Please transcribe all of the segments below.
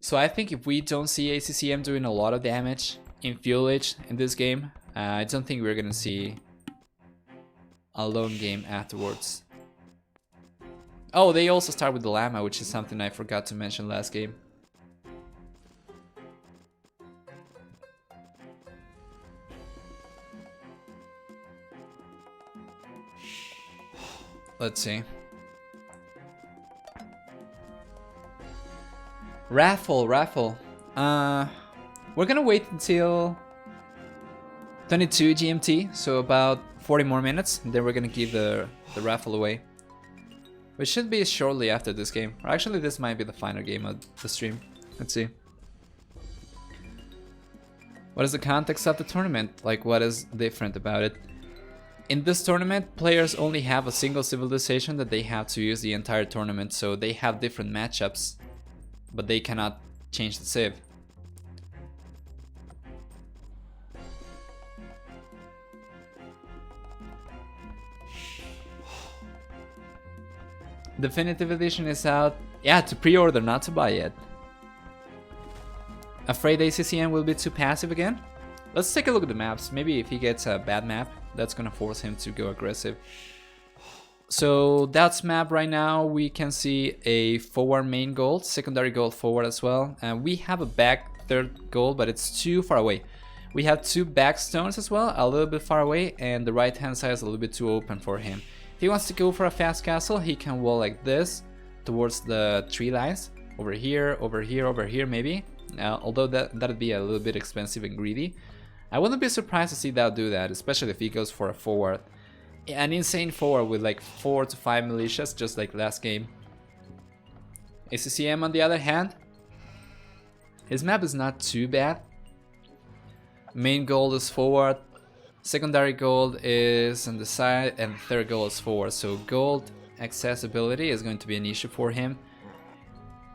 So I think if we don't see ACCM doing a lot of damage in Fuel Age in this game, I don't think we're gonna see a long game afterwards. Oh, they also start with the Llama, which is something I forgot to mention last game. Let's see. Raffle. We're gonna wait until 22 GMT, so about 40 more minutes, and then we're gonna give the raffle away. Which should be shortly after this game. Or actually, this might be the final game of the stream. Let's see. What is the context of the tournament? Like, what is different about it? In this tournament, players only have a single civilization that they have to use the entire tournament, so they have different matchups, but they cannot change the civ. Definitive edition is out. Yeah, to pre-order, not to buy yet. Afraid ACCM will be too passive again? Let's take a look at the maps. Maybe if he gets a bad map, that's gonna force him to go aggressive. So Daut's map right now, we can see a forward main gold, secondary gold forward as well. And we have a back third gold, but it's too far away. We have two back stones as well, a little bit far away, and the right hand side is a little bit too open for him. If he wants to go for a fast castle, he can wall like this towards the tree lines. Over here, over here, over here maybe. Although that'd be a little bit expensive and greedy. I wouldn't be surprised to see Daut do that, especially if he goes for a forward. An insane forward with like 4 to 5 militias, just like last game. ACCM on the other hand, his map is not too bad. Main gold is forward, secondary gold is on the side, and third gold is forward. So gold accessibility is going to be an issue for him.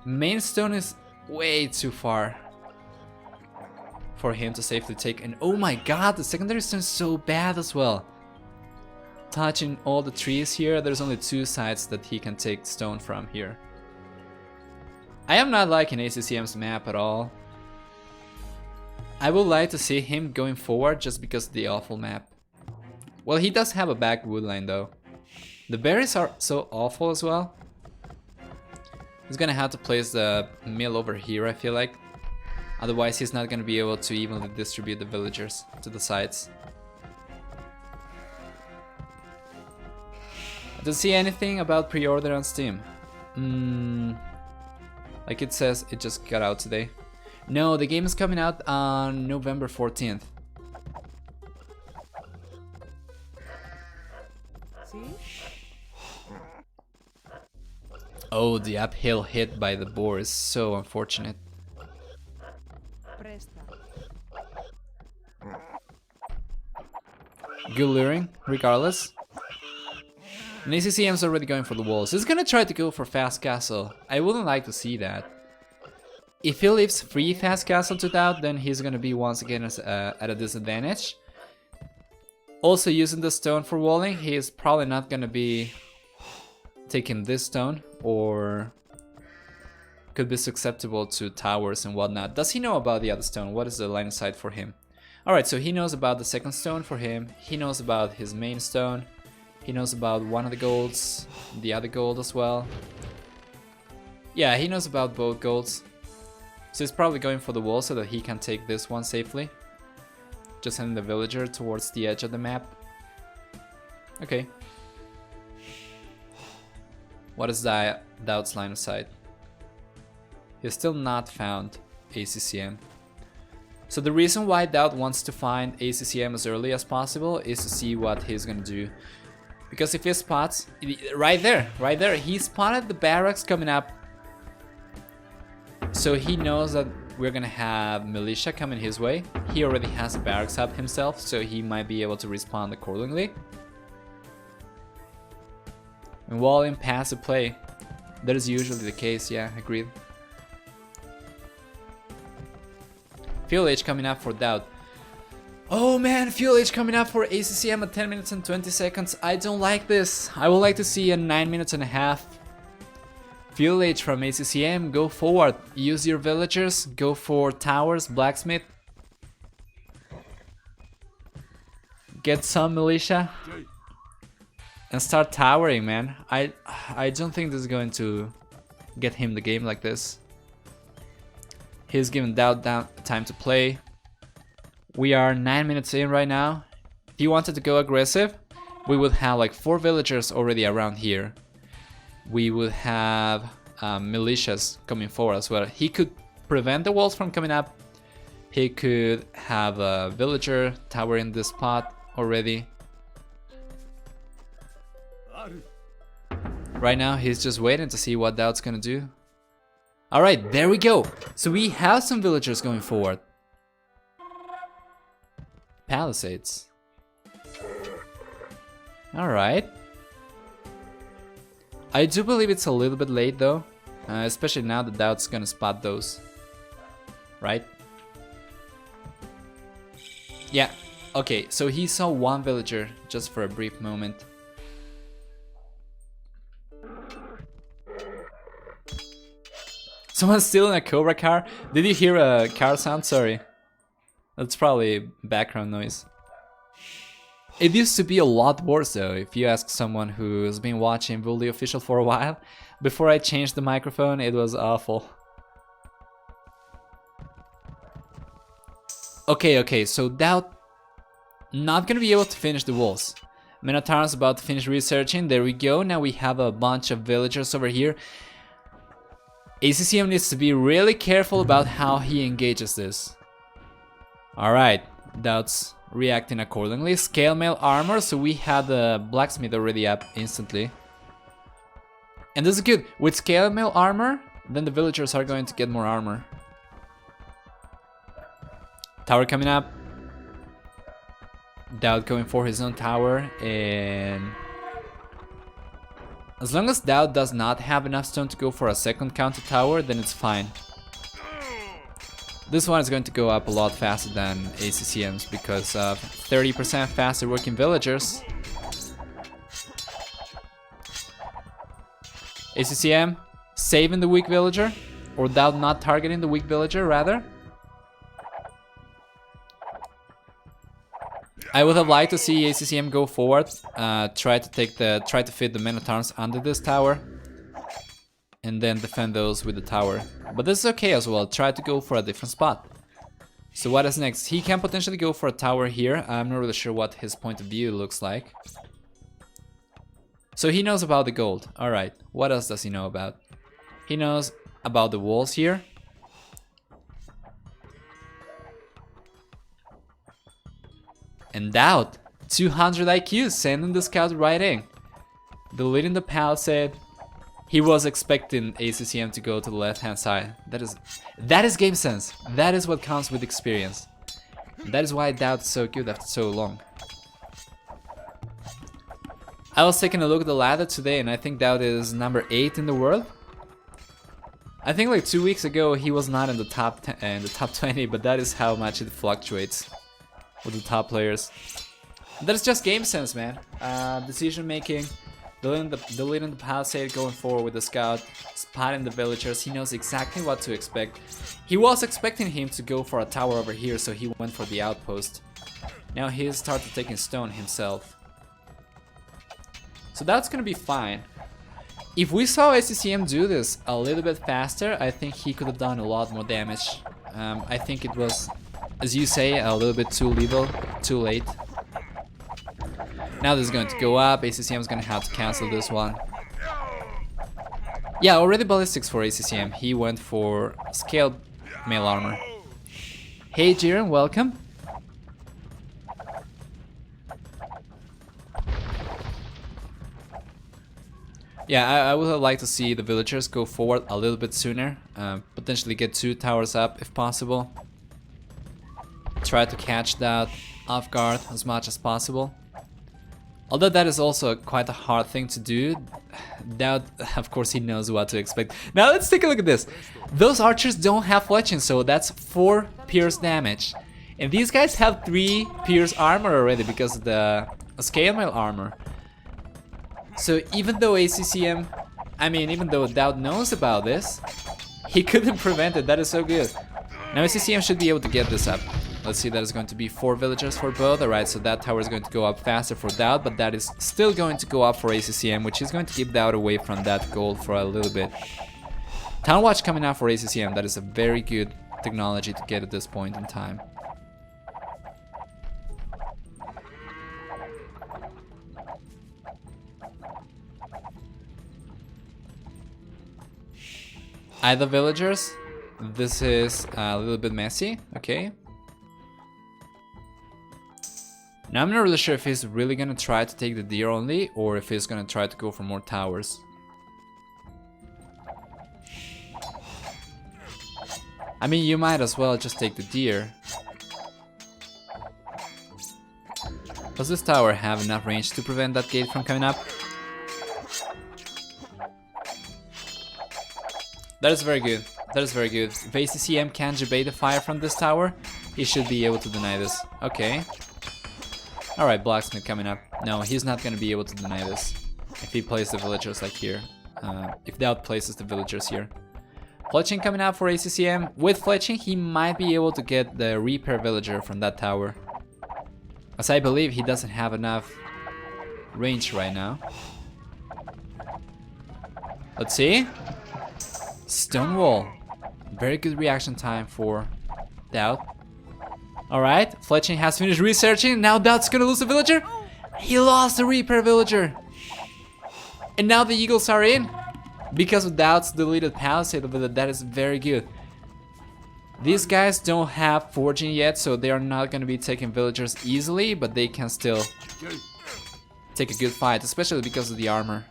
Main stone is way too far for him to safely take. And oh my god, the secondary stone is so bad as well. Touching all the trees here, there's only 2 sides that he can take stone from here. I am not liking ACCM's map at all. I would like to see him going forward just because of the awful map. Well, he does have a back woodline though. The berries are so awful as well. He's gonna have to place the mill over here, I feel like. Otherwise he's not gonna be able to evenly distribute the villagers to the sides. I don't see anything about pre-order on Steam. Like it says, it just got out today. No, the game is coming out on November 14th. Oh, the uphill hit by the boar is so unfortunate. Good luring, regardless. And ACCM's already going for the walls. He's gonna try to go for fast castle. I wouldn't like to see that. If he leaves free fast castle to Daut, then he's gonna be once again at a disadvantage. Also using the stone for walling, he is probably not gonna be taking this stone, or could be susceptible to towers and whatnot. Does he know about the other stone? What is the line of sight for him? Alright, so he knows about the second stone for him. He knows about his main stone. He knows about one of the golds, the other gold as well. Yeah, he knows about both golds. So he's probably going for the wall so that he can take this one safely. Just sending the villager towards the edge of the map. Okay. What is Daut's line of sight? He's still not found ACCM. So the reason why Daut wants to find ACCM as early as possible is to see what he's gonna do. Because if he spots, right there, he spotted the barracks coming up. So he knows that we're gonna have militia coming his way. He already has a barracks up himself, so he might be able to respond accordingly. And while in passive play, that is usually the case, yeah, agreed. Fuel Age coming up for Daut. Oh man, Fuel Age coming up for ACCM at 10 minutes and 20 seconds. I don't like this. I would like to see a 9 minutes and a half Village from ACCM, go forward. Use your villagers, go for towers, blacksmith. Get some militia. And start towering, man. I don't think this is going to get him the game like this. He's given Daut time to play. We are 9 minutes in right now. If he wanted to go aggressive, we would have like 4 villagers already around here. We would have militias coming forward as well. He could prevent the walls from coming up. He could have a villager tower in this spot already. Right now he's just waiting to see what Daut's gonna do. Alright, there we go. So we have some villagers going forward. Palisades. Alright. I do believe it's a little bit late though, especially now that Daut's gonna spot those. Right? Yeah, okay, so he saw one villager just for a brief moment. Someone's stealing a Cobra car? Did you hear a car sound? Sorry. That's probably background noise. It used to be a lot worse though, if you ask someone who's been watching Bully Official for a while. Before I changed the microphone, it was awful. Okay, so Daut not gonna be able to finish the walls. Minotaur's about to finish researching, there we go, now we have a bunch of villagers over here. ACCM needs to be really careful about how he engages this. Alright, Daut's reacting accordingly. Scale mail armor, so we had the blacksmith already up instantly. And this is good. With scale mail armor, then the villagers are going to get more armor. Tower coming up. Daut going for his own tower, and as long as Daut does not have enough stone to go for a second counter tower, then it's fine. This one is going to go up a lot faster than ACCM's because of 30% faster working villagers. ACCM saving the weak villager, or Daut not targeting the weak villager rather. I would have liked to see ACCM go forward, try to fit the Minotaurs under this tower, and then defend those with the tower. But this is okay as well, try to go for a different spot. So what is next? He can potentially go for a tower here, I'm not really sure what his point of view looks like. So he knows about the gold, alright, what else does he know about? He knows about the walls here. And Daut, 200 IQ, sending the scout right in. Deleting the palisade. He was expecting ACCM to go to the left hand side. That is game sense. That is what comes with experience. That is why Daut is so good after so long. I was taking a look at the ladder today and I think Daut is number 8 in the world. I think like 2 weeks ago he was not in the top 20, but that is how much it fluctuates with the top players. That is just game sense, man. Decision making, deleting the palisade, going forward with the scout, spotting the villagers. He knows exactly what to expect. He was expecting him to go for a tower over here, so he went for the outpost. Now he started taking stone himself. So that's gonna be fine. If we saw ACCM do this a little bit faster, I think he could have done a lot more damage. I think it was, as you say, a little bit too little, too late. Now this is going to go up, ACCM is going to have to cancel this one. Yeah, already ballistics for ACCM, he went for scaled mail armor. Hey Jiren, welcome. Yeah, I would have liked to see the villagers go forward a little bit sooner, potentially get 2 towers up if possible. Try to catch that off guard as much as possible. Although that is also quite a hard thing to do. Daut, of course, he knows what to expect. Now let's take a look at this. Those archers don't have fletching, so that's 4 pierce damage. And these guys have 3 pierce armor already because of the scale mail armor. So even though ACCM I mean, even though Daut knows about this, he couldn't prevent it. That is so good. Now ACCM should be able to get this up. Let's see, that is going to be 4 villagers for both. Alright, so that tower is going to go up faster for Daut, but that is still going to go up for ACCM, which is going to keep Daut away from that gold for a little bit. Town Watch coming out for ACCM. That is a very good technology to get at this point in time. Either villagers. This is a little bit messy. Okay. Now I'm not really sure if he's really gonna try to take the deer only, or if he's gonna try to go for more towers. I mean, you might as well just take the deer. Does this tower have enough range to prevent that gate from coming up? That is very good. That is very good. If ACCM can debate the fire from this tower, he should be able to deny this. Okay. Alright, Blacksmith coming up. No, he's not gonna be able to deny this if he plays the villagers like here. If Daut places the villagers here. Fletching coming out for ACCM. With Fletching, he might be able to get the repair villager from that tower, as I believe he doesn't have enough range right now. Let's see. Stonewall. Very good reaction time for Daut. Alright, Fletching has finished researching. Now Daut's gonna lose a villager. He lost the repair villager. And now the Eagles are in. Because of Daut's deleted palisade over there. That is very good. These guys don't have forging yet, so they are not gonna be taking villagers easily, but they can still take a good fight, especially because of the armor.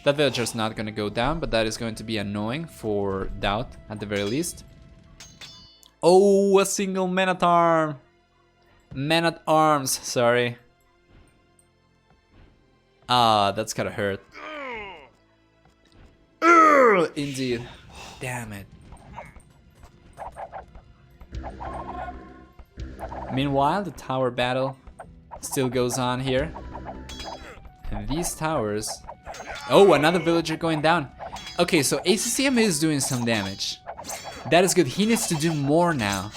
That villager's not gonna go down, but that is going to be annoying for Daut at the very least. Oh, a single man-at-arm. Man-at-arms, sorry. Ah, that's gotta hurt. Indeed. Damn it. Meanwhile, the tower battle still goes on here. And these towers... Oh, another villager going down. Okay, so ACCM is doing some damage. That is good. He needs to do more now.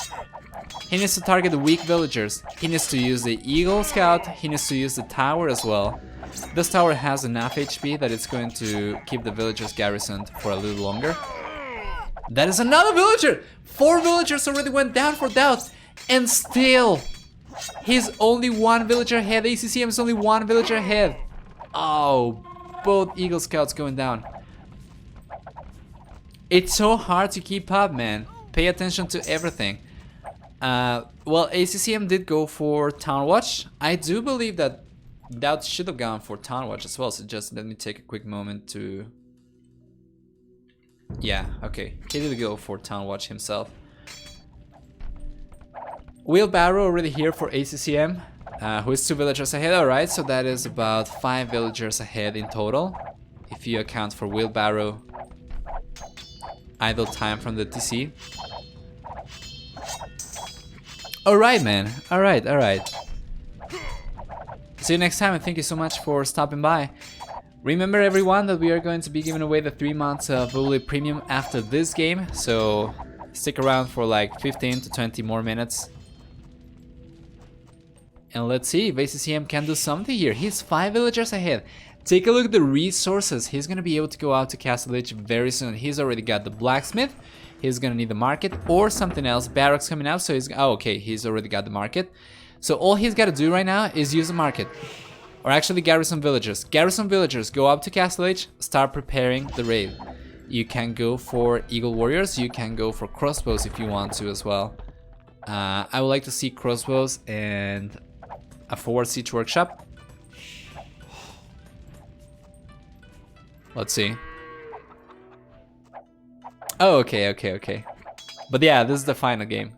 He needs to target the weak villagers. He needs to use the Eagle Scout. He needs to use the tower as well. This tower has enough HP that it's going to keep the villagers garrisoned for a little longer. That is another villager! 4 villagers already went down for Daut. And still, he's only 1 villager ahead. ACCM is only 1 villager ahead. Oh, both Eagle Scouts going down. It's so hard to keep up, man. Pay attention to everything. Well, ACCM did go for Town Watch. I do believe that Daut should have gone for Town Watch as well, so just let me take a quick moment to... Yeah, okay. He did go for Town Watch himself. Wheelbarrow already here for ACCM, who is 2 villagers ahead. Alright, so that is about 5 villagers ahead in total, if you account for Wheelbarrow idle time from the TC. Alright, man. Alright, alright. See you next time, and thank you so much for stopping by. Remember, everyone, that we are going to be giving away the 3 months of Bully Premium after this game, so stick around for like 15 to 20 more minutes. And let's see if ACCM can do something here. He's 5 villagers ahead. Take a look at the resources. He's gonna be able to go out to Castle Lich very soon. He's already got the blacksmith. He's gonna need the market or something else. Barracks coming out, so he's... Oh, okay, he's already got the market. So all he's gotta do right now is use the market. Or actually garrison villagers. Garrison villagers, go up to Castle Lich, start preparing the raid. You can go for Eagle Warriors, you can go for crossbows if you want to as well. I would like to see crossbows and a forward siege workshop. Let's see. Oh, okay, okay, okay. But yeah, this is the final game.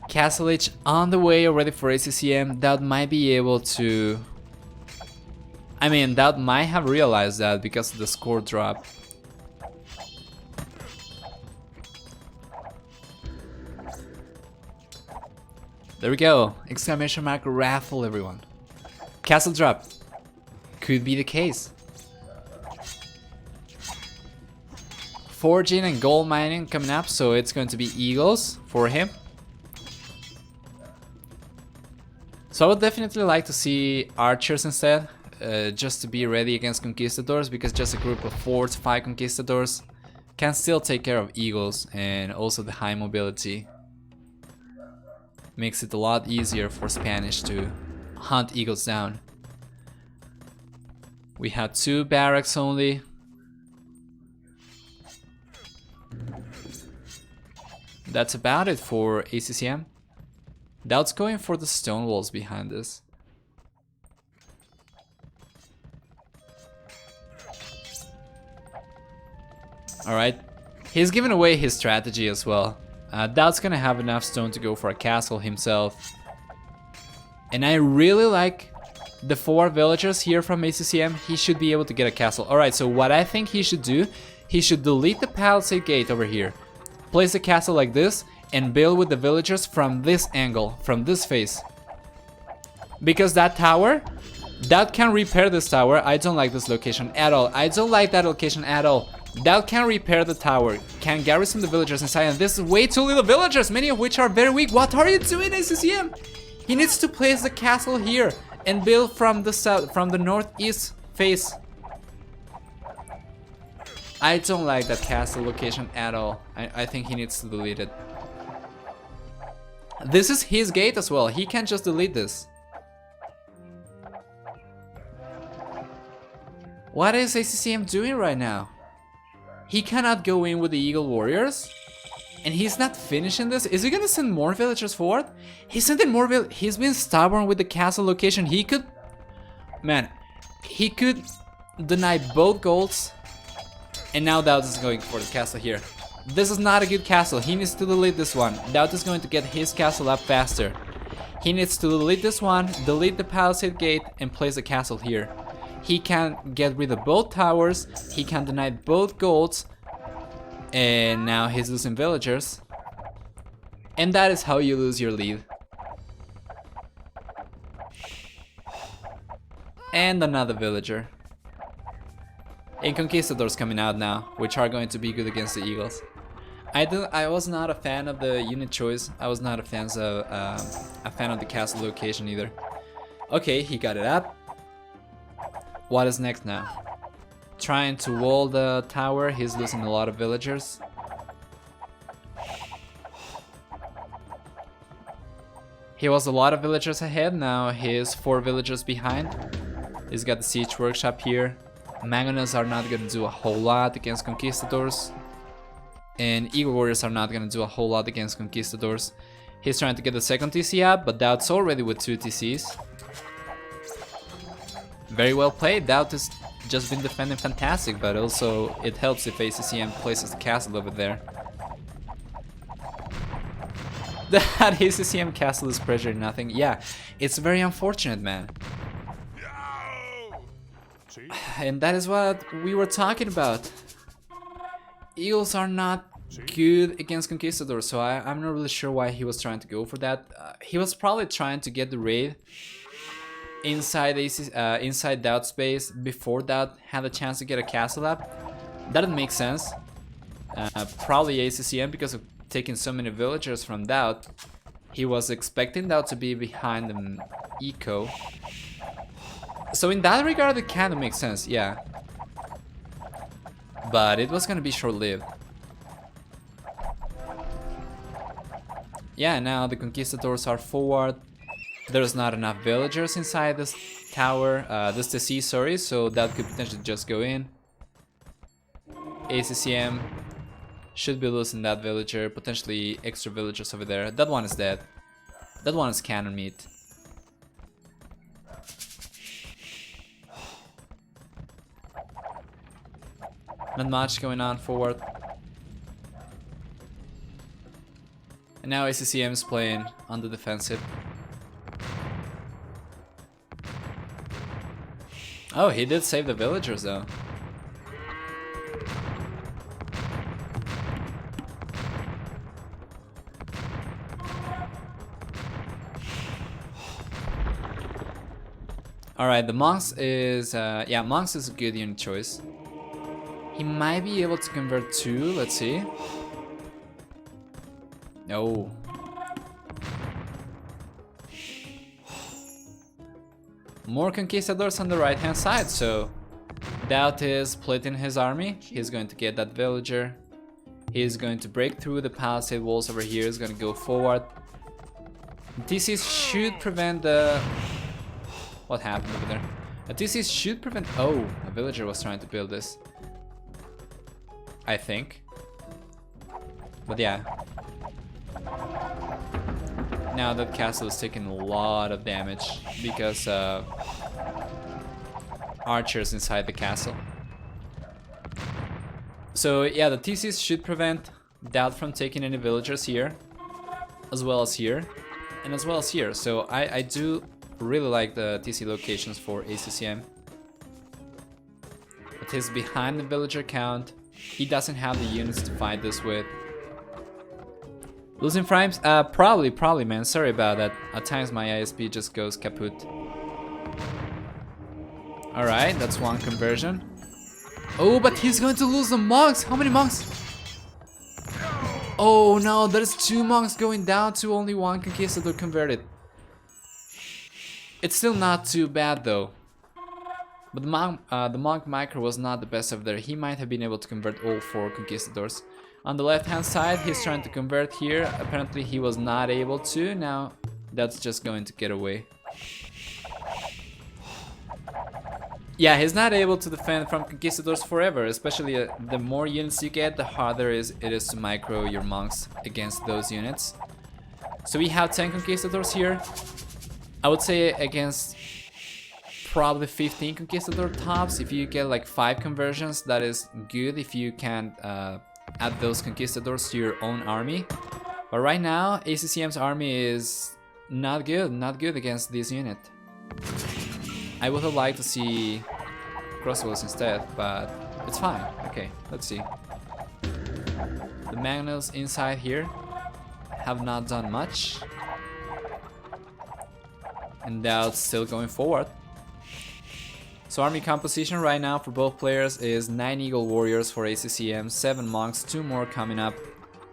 Castle Lich on the way already for ACCM. Daut might be able to... I mean, Daut might have realized that because of the score drop. There we go. Exclamation mark raffle, everyone. Castle drop. Could be the case. Forging and gold mining coming up, so it's going to be eagles for him. So I would definitely like to see archers instead, just to be ready against conquistadors, because just a group of 4 to 5 conquistadors can still take care of eagles, and also the high mobility makes it a lot easier for Spanish to hunt eagles down. We have 2 barracks only. That's about it for ACCM. Daut's going for the stone walls behind this. Alright, he's given away his strategy as well. Daut's gonna have enough stone to go for a castle himself. And I really like the 4 villagers here from ACCM. He should be able to get a castle. Alright, so what I think he should do, he should delete the palisade gate over here. Place the castle like this and build with the villagers from this angle, from this face. Because that tower, Daut can repair this tower. I don't like this location at all. I don't like that location at all. Daut can repair the tower, can garrison the villagers inside, and this is way too little villagers, many of which are very weak. What are you doing, ACCM? He needs to place the castle here and build from the south, from the northeast face. I don't like that castle location at all. I think he needs to delete it. This is his gate as well. He can't just delete this. What is ACCM doing right now? He cannot go in with the Eagle Warriors? And he's not finishing this? Is he gonna send more villagers forward? He's sending more he's been stubborn with the castle location. He could... Man, he could deny both golds. And now Daut is going for the castle here. This is not a good castle. He needs to delete this one. Daut is going to get his castle up faster. He needs to delete this one, delete the palisade gate, and place a castle here. He can get rid of both towers. He can deny both golds. And now he's losing villagers. And that is how you lose your lead. And another villager. And conquistadors coming out now, which are going to be good against the eagles. I was not a fan of the unit choice. I was not a fan of the castle location either. Okay, he got it up. What is next now? Trying to wall the tower. He's losing a lot of villagers. He was a lot of villagers ahead. Now he's 4 villagers behind. He's got the siege workshop here. Mangonels are not going to do a whole lot against conquistadors. And Eagle Warriors are not going to do a whole lot against conquistadors. He's trying to get the second TC up, but Daut's already with 2 TCs. Very well played. Daut has just been defending fantastic, but also it helps if ACCM places the castle over there. That ACCM castle is pressuring nothing. Yeah, it's very unfortunate, man. And that is what we were talking about. Eagles are not good against conquistadors, so I'm not really sure why he was trying to go for that. He was probably trying to get the raid inside inside Daut space before Daut had a chance to get a castle up. That would make sense. Probably ACCM, because of taking so many villagers from Daut, he was expecting Daut to be behind the eco. So in that regard, it kind of makes sense, yeah. But it was gonna be short-lived. Yeah, now the conquistadors are forward. There's not enough villagers inside this tower, this TC, sorry, so that could potentially just go in. ACCM should be losing that villager, potentially extra villagers over there. That one is dead. That one is cannon meat. Not much going on forward. And now ACCM is playing on the defensive. Oh, he did save the villagers though. Alright, the monks is yeah, monks is a good unit choice. He might be able to convert 2, let's see. No. More conquistadors on the right hand side, so Daut is splitting his army. He's going to get that villager. He's going to break through the palisade walls over here. He's going to go forward. TCs should prevent the... What happened over there? TCs should prevent... Oh, a villager was trying to build this, I think. But yeah. Now that castle is taking a lot of damage because archers inside the castle. So yeah, the TCs should prevent Daut from taking any villagers here, as well as here, and as well as here. So I do really like the TC locations for ACCM. But he's behind the villager count. He doesn't have the units to fight this with. Losing frames? Probably, man. Sorry about that. At times my ISP just goes kaput. Alright, that's one conversion. Oh, but he's going to lose the monks! How many monks? Oh no, there's 2 monks going down to only 1 conquistador converted. It's still not too bad though. But the monk micro was not the best over there. He might have been able to convert all 4 conquistadors. On the left hand side, he's trying to convert here. Apparently he was not able to. Now that's just going to get away. Yeah, he's not able to defend from conquistadors forever. Especially the more units you get, the harder it is to micro your monks against those units. So we have 10 conquistadors here. I would say against probably 15 conquistador tops. If you get like 5 conversions, that is good if you can add those conquistadors to your own army. But right now, ACCM's army is not good against this unit. I would have liked to see crossbows instead, but it's fine. Okay, let's see. The Magnus inside here have not done much. And Daut's still going forward. So army composition right now for both players is 9 Eagle Warriors for ACCM, 7 Monks, 2 more coming up,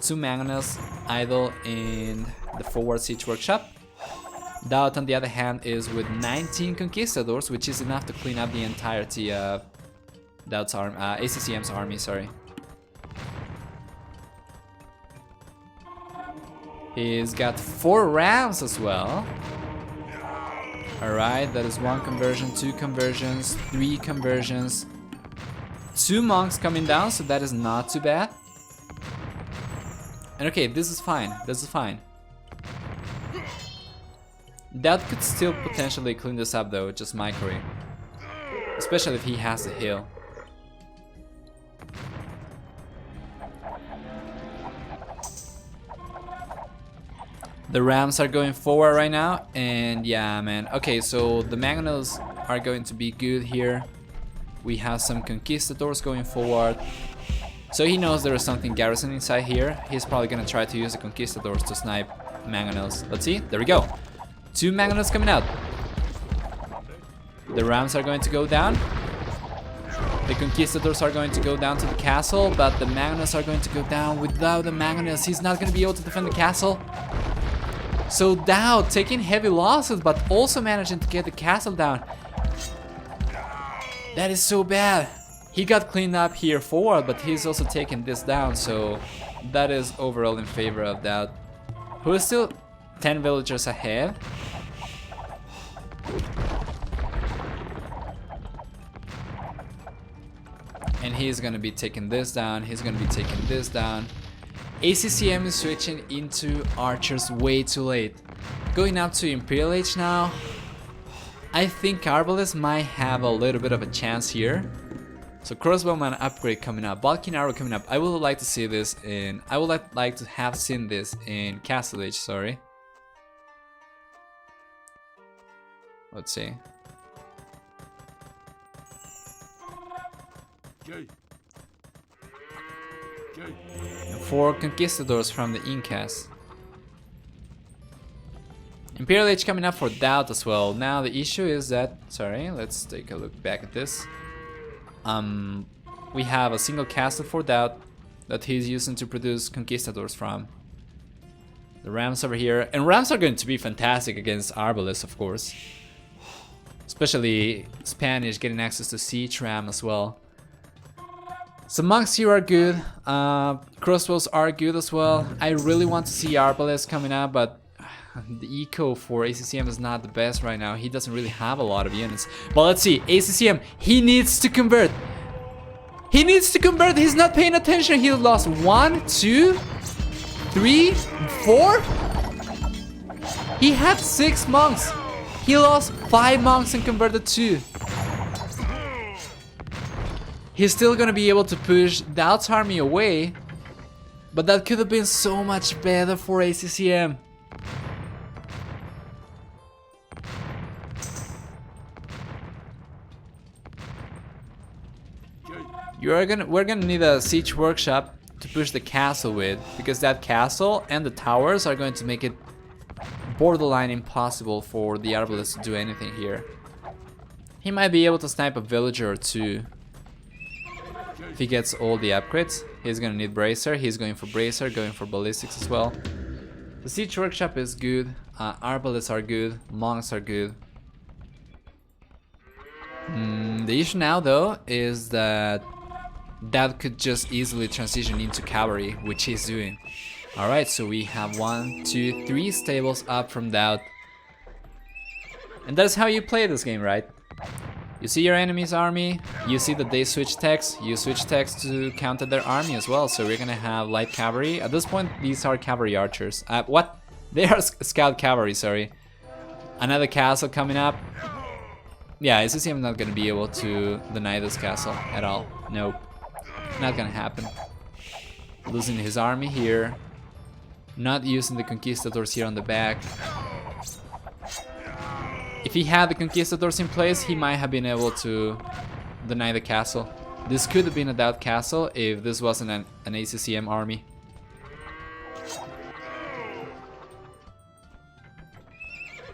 2 Magnus idle in the forward siege workshop. Daut on the other hand is with 19 Conquistadors, which is enough to clean up the entirety of Daut's army, ACCM's army, sorry. He's got 4 rams as well. Alright, that is 1 conversion, 2 conversions, 3 conversions, 2 monks coming down, so that is not too bad. And okay, this is fine, this is fine. Daut could still potentially clean this up though, just microing. Especially if he has the heal. The Rams are going forward right now, and yeah, man. Okay, so the Magnus are going to be good here. We have some Conquistadors going forward. So he knows there is something garrison inside here. He's probably gonna try to use the Conquistadors to snipe Magnus. Let's see, there we go. 2 Magnus coming out. The Rams are going to go down. The Conquistadors are going to go down to the castle, but the Magnus are going to go down without the Magnus. He's not gonna be able to defend the castle. So Daut taking heavy losses, but also managing to get the castle down. That is so bad. He got cleaned up here forward, but he's also taking this down, so that is overall in favor of Daut, who is still 10 villagers ahead. And he's gonna be taking this down, he's gonna be taking this down. ACCM is switching into archers way too late. Going up to Imperial Age now. I think Arbalest might have a little bit of a chance here. So crossbowman upgrade coming up, Balkan arrow coming up. I would like to see this in... I would like to have seen this in Castle Age, sorry. Let's see. And 4 conquistadors from the Incas. Imperial Age coming up for Daut as well. Now the issue is that, sorry, let's take a look back at this. We have a single castle for Daut that he's using to produce conquistadors from. The Rams over here, and Rams are going to be fantastic against Arbalists, of course. Especially Spanish getting access to Siege Ram as well. So monks here are good, crossbows are good as well. I really want to see Arbalists coming up, but the eco for ACCM is not the best right now. He doesn't really have a lot of units. But let's see, ACCM, he needs to convert. He needs to convert, he's not paying attention. He lost 1, 2, 3, 4. He had 6 monks. He lost 5 monks and converted 2. He's still gonna be able to push Daut's army away, but that could have been so much better for ACCM. We're gonna need a siege workshop to push the castle with, because that castle and the towers are going to make it borderline impossible for the Arbalest to do anything here. He might be able to snipe a villager or 2. If he gets all the upgrades, he's gonna need Bracer. He's going for Bracer, going for Ballistics as well. The Siege Workshop is good, Arbalists are good, Monks are good. The issue now though is that could just easily transition into Cavalry, which he's doing. Alright, so we have 1, 2, 3 stables up from Daut. And that's how you play this game, right? You see your enemy's army, you see that they switch techs, you switch techs to counter their army as well. So we're gonna have light cavalry. At this point, these are cavalry archers. What? They are scout cavalry, sorry. Another castle coming up. Yeah, ACCM not gonna be able to deny this castle at all. Nope. Not gonna happen. Losing his army here. Not using the conquistadors here on the back. If he had the conquistadors in place, he might have been able to deny the castle. This could have been a Daut castle if this wasn't an ACCM army.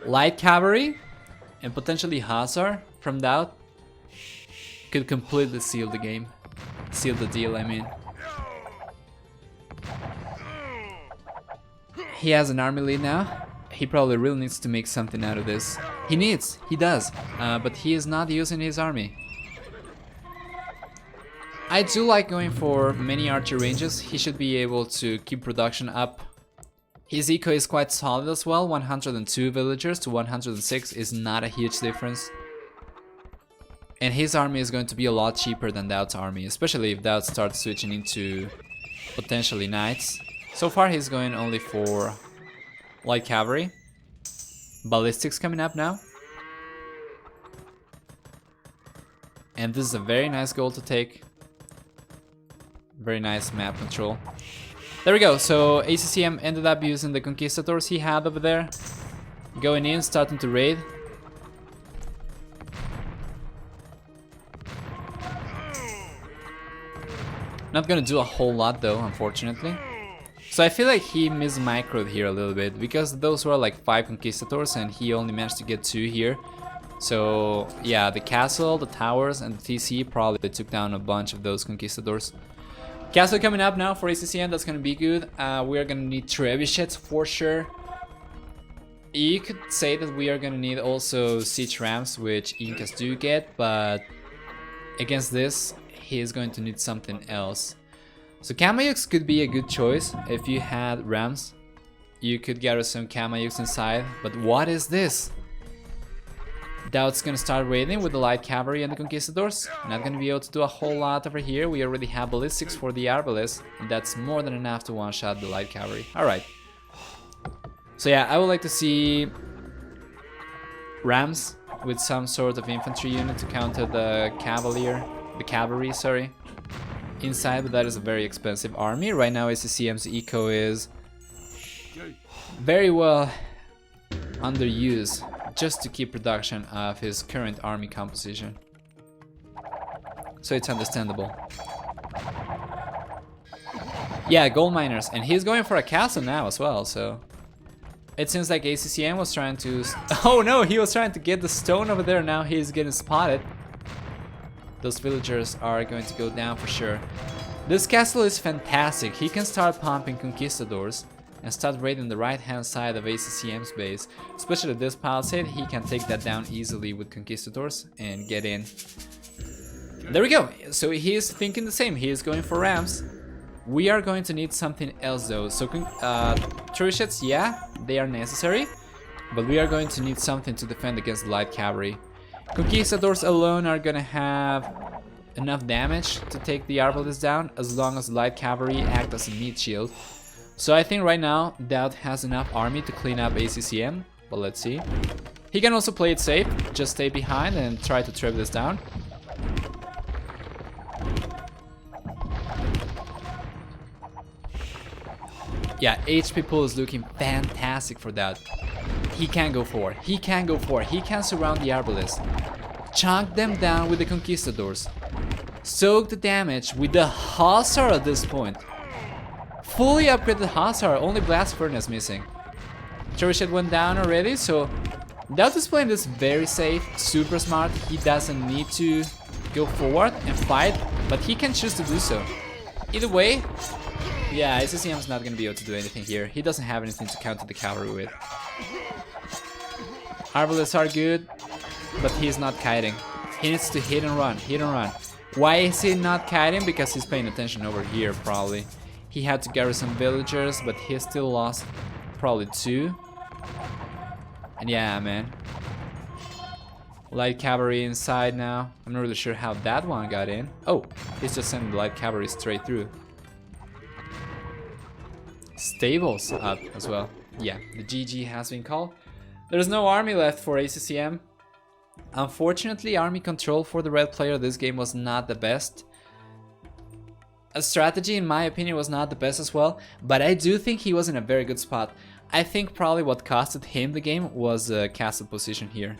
Light cavalry and potentially Hussar from Daut could completely seal the game. Seal the deal, I mean. He has an army lead now. He probably really needs to make something out of this. He does, but he is not using his army. I do like going for many archer ranges. He should be able to keep production up. His eco is quite solid as well. 102 villagers to 106 is not a huge difference. And his army is going to be a lot cheaper than Daut's army, especially if Daut starts switching into potentially knights. So far he's going only for light cavalry. Ballistics coming up now. And this is a very nice goal to take. Very nice map control. There we go, so ACCM ended up using the conquistadors he had over there. Going in, starting to raid. Not gonna do a whole lot though, unfortunately. So I feel like he mismicroed here a little bit, because those were like 5 conquistadors and he only managed to get 2 here. So yeah, the castle, the towers and the TC probably took down a bunch of those conquistadors. Castle coming up now for ACCM, that's gonna be good. We're gonna need trebuchets for sure. You could say that we are gonna need also siege rams, which Incas do get, but against this, he is going to need something else. So Kamayuks could be a good choice if you had rams. You could gather some Kamayuks inside, but what is this? Daut's gonna start raiding with the light cavalry and the conquistadors. Not gonna be able to do a whole lot over here. We already have ballistics for the arbalest, and that's more than enough to one-shot the light cavalry. Alright. So yeah, I would like to see rams with some sort of infantry unit to counter the cavalry, sorry, inside, but that is a very expensive army. Right now ACCM's eco is very well underused just to keep production of his current army composition. So it's understandable. Yeah, gold miners, and he's going for a castle now as well, so It seems like ACCM was trying to... Oh no, he was trying to get the stone over there. Now he's getting spotted. Those villagers are going to go down for sure. This castle is fantastic. He can start pumping conquistadors and start raiding the right hand side of ACCM's base. Especially this palisade, he can take that down easily with conquistadors and get in. There we go. So he is thinking the same. He is going for rams. We are going to need something else though. So trebuchets, yeah, they are necessary, but we are going to need something to defend against the light cavalry. Conquistadors alone are gonna have enough damage to take the arbalists down as long as light cavalry act as a meat shield. So I think right now Daut has enough army to clean up ACCM, but let's see. He can also play it safe, just stay behind and try to trip this down. Yeah, HP pool is looking fantastic for that. He can go forward. He can go forward. He can surround the arbalists. Chunk them down with the conquistadors. Soak the damage with the hussar at this point. Fully upgraded hussar. Only blast furnace missing. Trebuchet went down already, so Daut is playing this very safe, super smart. He doesn't need to go forward and fight, but he can choose to do so. Either way. Yeah, ACCM is not going to be able to do anything here. He doesn't have anything to counter the cavalry with. Arbalists are good, but he's not kiting. He needs to hit and run, hit and run. Why is he not kiting? Because he's paying attention over here, probably. He had to garrison villagers, but he still lost probably 2. And yeah, man. Light cavalry inside now. I'm not really sure how that one got in. Oh, he's just sending the light cavalry straight through. Stables up as well. Yeah, the GG has been called. There's no army left for ACCM. Unfortunately, army control for the red player this game was not the best. A strategy, in my opinion, was not the best as well, but I do think he was in a very good spot. I think probably what costed him the game was castle position here.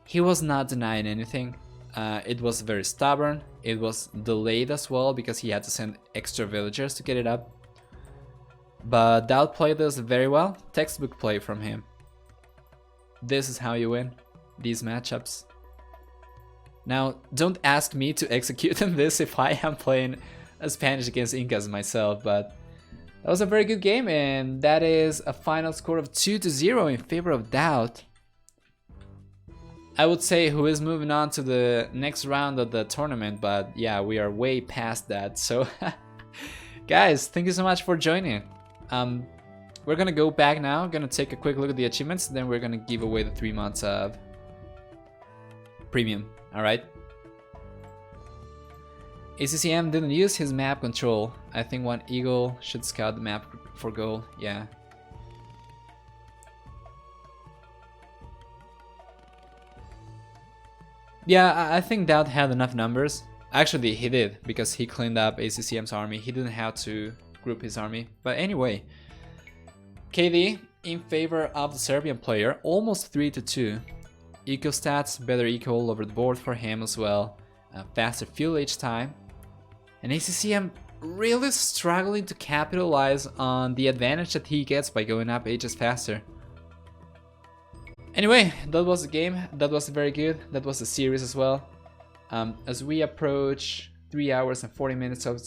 He was not denying anything. It was very stubborn. It was delayed as well because he had to send extra villagers to get it up. But Daut played this very well. Textbook play from him. This is how you win these matchups. Now, don't ask me to execute on this if I am playing a Spanish against Incas myself, but that was a very good game, and that is a final score of 2-0 in favor of Daut. I would say who is moving on to the next round of the tournament, but yeah, we are way past that. So, guys, thank you so much for joining. We're gonna go back now, gonna take a quick look at the achievements, then we're gonna give away the 3 months of premium, alright? ACCM didn't use his map control. I think one eagle should scout the map for goal, yeah. Yeah, I think Daut had enough numbers. Actually, he did, because he cleaned up ACCM's army. He didn't have to group his army. But anyway, KD in favor of the Serbian player, almost 3-2. Eco stats, better eco all over the board for him as well. Faster fuel each time. And ACCM really struggling to capitalize on the advantage that he gets by going up ages faster. Anyway, that was the game. That was very good. That was the series as well. As we approach 3 hours and 40 minutes of